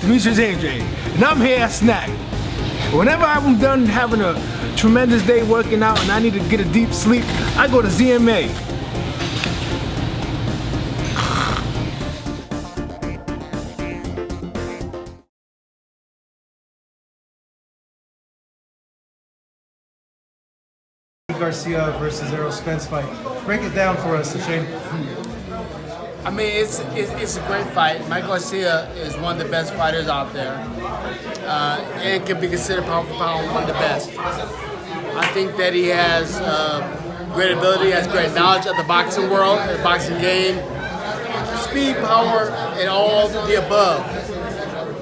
Demetrius AJ, and I'm here at Snack. Whenever I'm done having a tremendous day working out and I need to get a deep sleep, I go to ZMA. Mikey Garcia versus Errol Spence fight. Break it down for us, Shane. I mean, it's a great fight. Mikey Garcia is one of the best fighters out there, and can be considered pound for pound one of the best. I think that he has great ability, has great knowledge of the boxing world, the boxing game, speed, power, and all the above.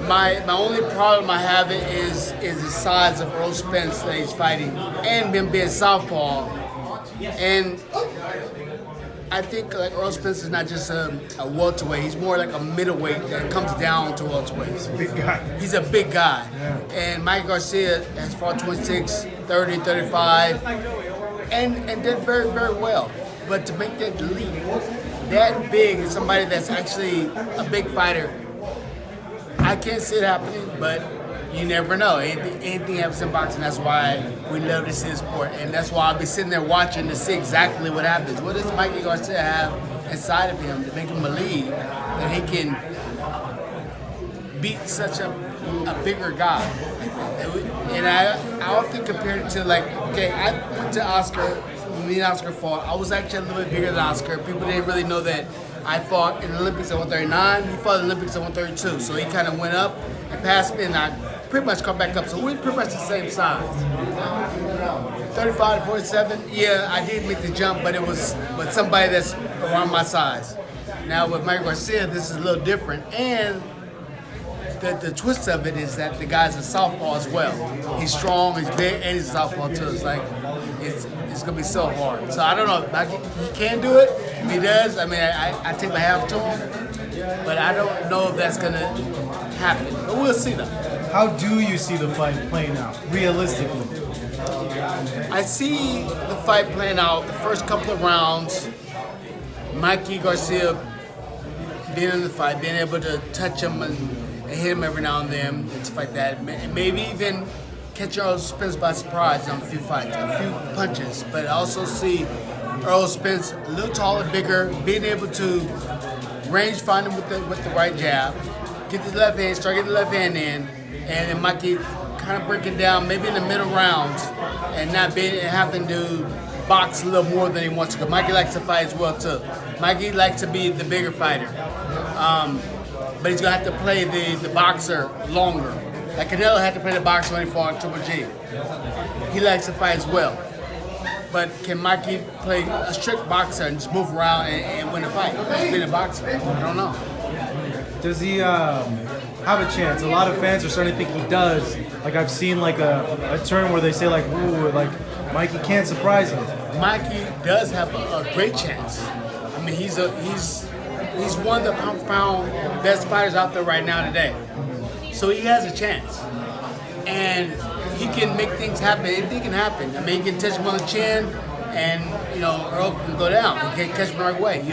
My only problem I have is the size of Errol Spence that he's fighting, and him being southpaw. And I think like Errol Spence is not just a welterweight; he's more like a middleweight that comes down to welterweight. He's a big guy. He's a big guy. Yeah. And Mikey Garcia has fought 26, 30, 35, and did very, very well. But to make that leap that big and somebody that's actually a big fighter, I can't see it happening, but you never know. Anything happens in boxing. That's why we love to see the sport. And that's why I'll be sitting there watching to see exactly what happens. What does Mikey Garcia have inside of him to make him believe that he can beat such a bigger guy? And I often compare it to, like, okay, I went to Oscar, me and Oscar fought. I was actually a little bit bigger than Oscar. People didn't really know that I fought in the Olympics at 139. He fought in the Olympics at 132. So he kind of went up and passed me, and I pretty much come back up. So we're pretty much the same size. 35 to 47, yeah, I did make the jump, but it was with somebody that's around my size. Now with Mikey Garcia, this is a little different. And the twist of it is that the guy's a southpaw as well. He's strong, he's big, and he's a southpaw too. It's like, it's gonna be so hard. So I don't know, he can do it. If he does, I mean, I take my hat to him, but I don't know if that's gonna happen. But we'll see though. How do you see the fight playing out, realistically? I see the fight playing out the first couple of rounds. Mikey Garcia being in the fight, being able to touch him and hit him every now and then, and stuff like that. And maybe even catch Errol Spence by surprise on a few fights, a few punches. But I also see Errol Spence a little taller, bigger, being able to range find him with the right jab, get the left hand, start getting the left hand in, and then Mikey kind of breaking down maybe in the middle rounds and not having to box a little more than he wants to. Because Mikey likes to fight as well too. Mikey likes to be the bigger fighter, but he's gonna have to play the boxer longer. Like Canelo had to play the boxer when he fought Triple G. He likes to fight as well. But can Mikey play a strict boxer and just move around and win a fight? Just being a boxer, I don't know. Does he have a chance? A lot of fans are starting to think he does. Like I've seen like a term where they say like, ooh, like Mikey can't surprise him. Mikey does have a great chance. I mean, he's one of the pound for pound best fighters out there right now today. So he has a chance, and he can make things happen. Anything can happen. I mean, he can touch him on the chin, and Errol can go down. He can't catch him the right way.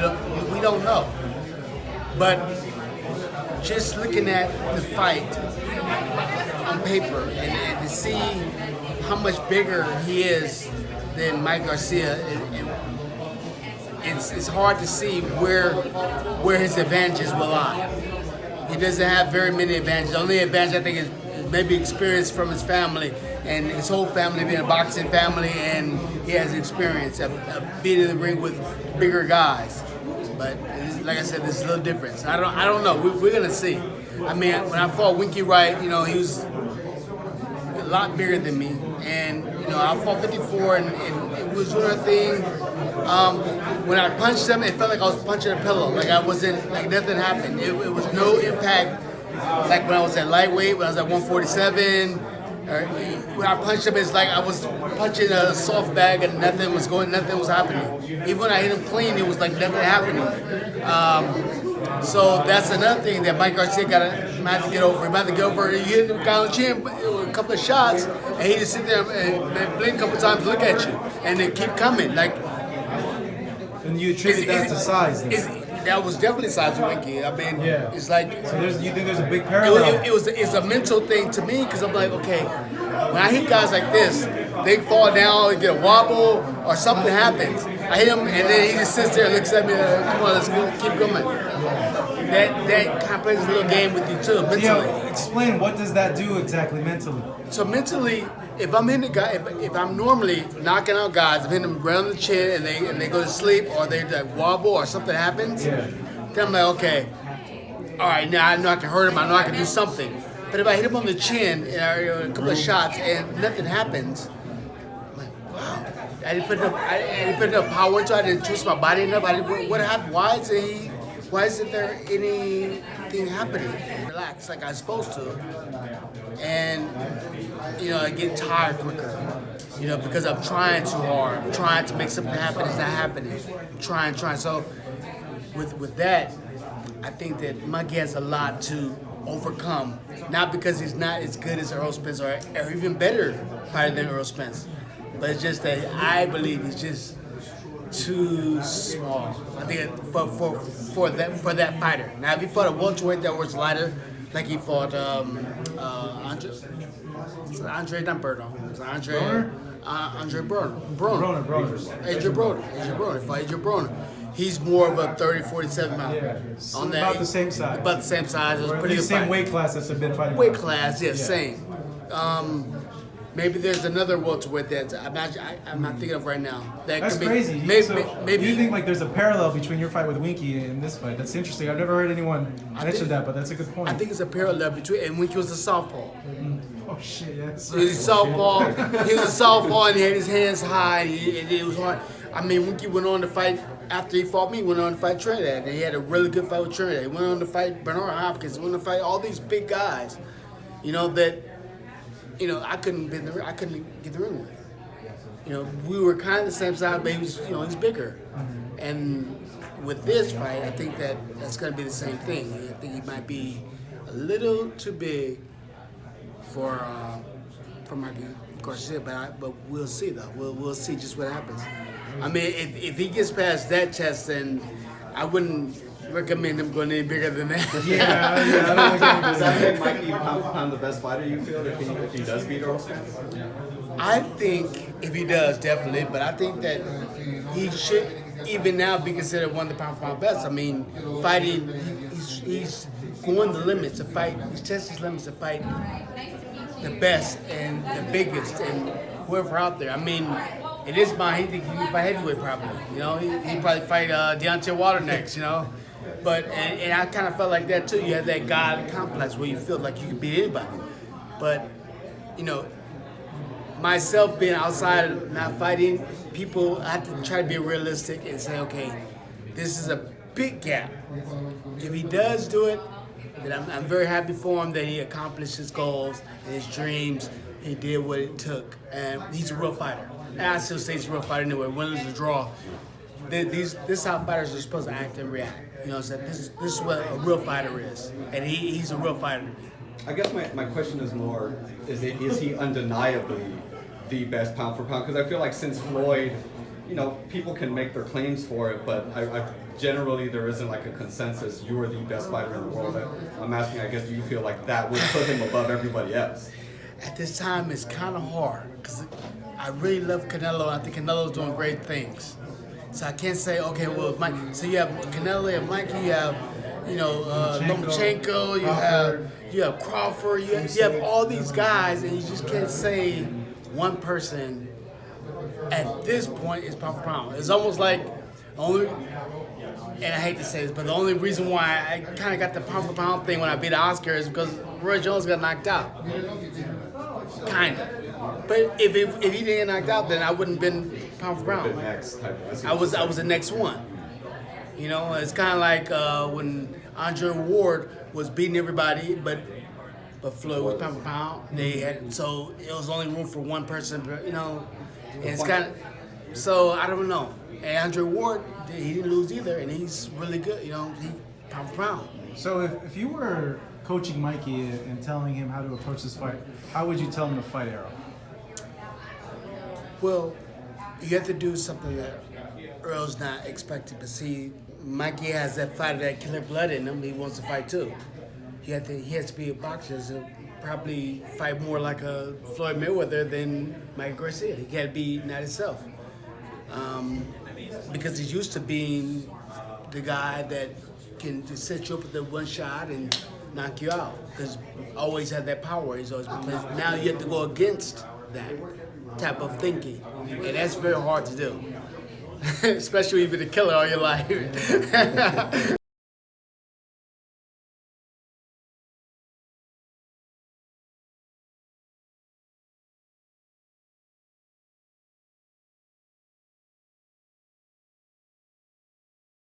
We don't know. But just looking at the fight on paper and to see how much bigger he is than Mike Garcia, it's hard to see where his advantages will lie. He doesn't have very many advantages. The only advantage I think is maybe experience from his family, and his whole family being a boxing family, and he has experience of being in the ring with bigger guys. But like I said, there's a little difference. I don't know. We're gonna see. I mean, when I fought Winky Wright, he was a lot bigger than me, and I fought 54, and it was doing a thing. When I punched him, it felt like I was punching a pillow. Like I wasn't, like nothing happened. It was no impact. Like when I was at lightweight, when I was at 147, when I punched him, it's like I was punching a soft bag and nothing was happening. Even when I hit him clean, it was like nothing happening. So that's another thing that Mike Garcia might have to get over. He might have to get over. He hit the guy on the chin with a couple of shots, and he just sit there and blink a couple of times, look at you, and then keep coming. Like, and you attribute that to size. that was definitely size of Winky. I mean, Yeah. it's like So you think there's a big parallel? it's a mental thing to me because I'm like, okay, when I hit guys like this, they fall down, get a wobble, or something happens. I hit him, and then he just sits there and looks at me like, come on, let's keep going. That kind of plays a little game with you too, mentally. Yeah, explain, what does that do exactly mentally? So mentally, if I'm hitting a guy, if I'm normally knocking out guys, I'm hitting them right on the chin and they go to sleep or they like wobble or something happens, then I'm like, okay, all right, now I know I can hurt him, I know I can do something. But if I hit him on the chin and a couple of shots and nothing happens, I'm like, wow, I didn't put enough power into it, I didn't twist my body enough. What happened? Why isn't there anything happening? Relax like I'm supposed to. And, I get tired quicker. Because I'm trying too hard. I'm trying to make something happen. It's not happening. I'm trying. So with that, I think that Monkey has a lot to overcome. Not because he's not as good as Errol Spence or even better fighter than Errol Spence. But it's just that I believe he's just too small. I think for that fighter. Now if he fought a welterweight that was lighter, like he fought Andre Broner. Adrian Broner. He fought Adrian Broner. He's more of a 30, 47 pound. Yeah, On that, about the same size. About the same size. It was Or at pretty least good same fight. weight class that's been fighting. Weight class, yeah, same. Maybe there's another welterweight that I'm not thinking of right now. That's could be, crazy. Maybe you think like there's a parallel between your fight with Winky and this fight? That's interesting. I've never heard anyone mention that, but that's a good point. I think it's a parallel between, and Winky was a southpaw. Oh shit, yes. He was a southpaw. He was a southpaw, and he had his hands high, and it was hard. I mean, Winky went on to fight after he fought me. He went on to fight Trinidad, and he had a really good fight with Trinidad. He went on to fight Bernard Hopkins. He went on to fight all these big guys. I couldn't get the ring with. We were kind of the same size, but he was, he's bigger. And with this fight, I think that's going to be the same thing. I think he might be a little too big for Mikey Garcia, but we'll see though. We'll see just what happens. I mean, if he gets past that test, then I wouldn't recommend him going any bigger than that. Yeah. I don't think Does that make Mikey pound for pound the best fighter you feel if he does beat Errol Spence? I think if he does, definitely. But I think that he should even now be considered one of the pound for pound best. I mean, fighting, he's going the limits to fight. He's testing his limits to fight the best and the biggest and whoever out there. I mean, in his mind, he thinks he can fight heavyweight probably. He'd probably fight Deontay Wilder next. But and I kind of felt like that too. You have that God complex where you feel like you can beat anybody. But myself being outside of not fighting, people have to try to be realistic and say, okay, this is a big gap. If he does do it, then I'm very happy for him that he accomplished his goals and his dreams. He did what it took, and he's a real fighter. And I still say he's a real fighter anyway. Win, lose, or draw. This is how fighters are supposed to act and react. So this is what a real fighter is, and he's a real fighter. I guess my question is more, is he undeniably the best pound for pound? Because I feel like since Floyd, people can make their claims for it, but I generally there isn't like a consensus, you are the best fighter in the world. I'm asking, I guess, do you feel like that would put him above everybody else? At this time, it's kind of hard, because I really love Canelo, and I think Canelo's doing great things. So I can't say, okay, well, Mike. So you have Canelo, you have Mikey, you have, Lomachenko, you have Crawford, you have all these guys, and you just can't say one person at this point is pound for pound. It's almost like and I hate to say this, but the only reason why I kind of got the pound for pound thing when I beat Oscar is because Roy Jones got knocked out. Kind of. But if he didn't get knocked out, then I wouldn't have been pound for pound. I was the next one. It's kind of like when Andre Ward was beating everybody, but Floyd was pound for pound. So it was only room for one person. And it's kind of, so I don't know. And Andre Ward, he didn't lose either, and he's really good. He pound for pound. So if you were coaching Mikey and telling him how to approach this fight, how would you tell him to fight Errol? Well, you have to do something that Errol's not expected to see Mikey has that fighter, that killer blood in him. He wants to fight too. He has to be a boxer, so probably fight more like a Floyd Mayweather than Mikey Garcia. He got to be not himself. Because he's used to being the guy that can just set you up with the one shot and knock you out. Because always had that power. He's always, because now you have to go against that type of thinking, and that's very hard to do. Especially if you've been a killer all your life.